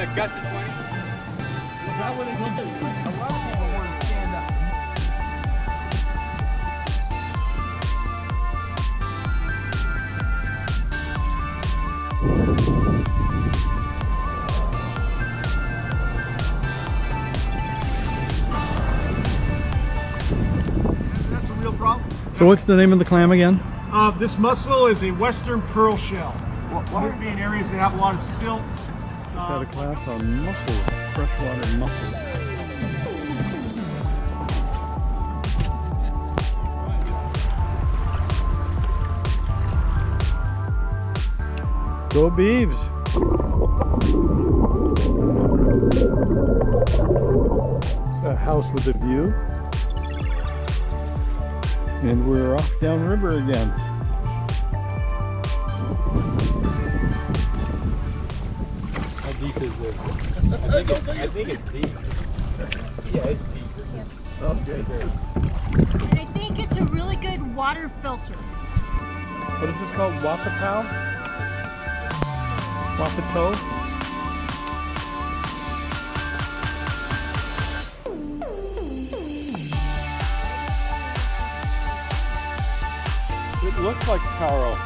a gust of 20. That one is open. A lot of people want to stand up. That's a real problem. So what's the name of the clam again? This mussel is a western pearl shell. What would be in areas that have a lot of silt? It's got a class on mussels, freshwater mussels. Go Beeves! It's a house with a view. And we're off downriver again. How deep is this? I think it's deep. Yeah, it's deep. Okay. And I think it's a really good water filter. What is this called? Wapatow? Wapato? It looks like taro.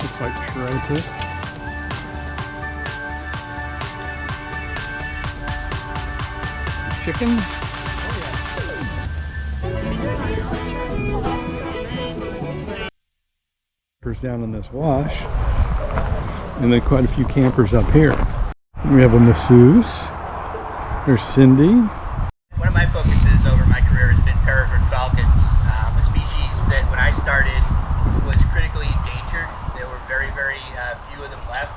Looks like shredded. Chicken. Campers down in this wash, and then quite a few campers up here. We have a masseuse. There's Cindy. One of my focuses over my career has been peregrine falcons, a species that when I started was critically endangered. There were very few of them left.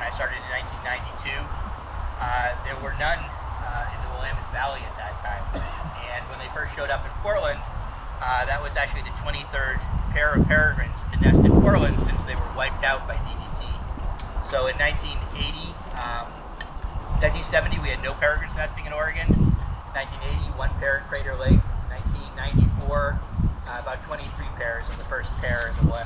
I started in 1992. There were none in the Willamette Valley at that time. And when they first showed up in Portland, that was actually the 23rd pair of peregrines to nest in Portland since they were wiped out by DDT. So in 1970 we had no peregrines nesting in Oregon. 1980, one pair in Crater Lake. 1994, about 23 pairs, and the first pair in the Willamette.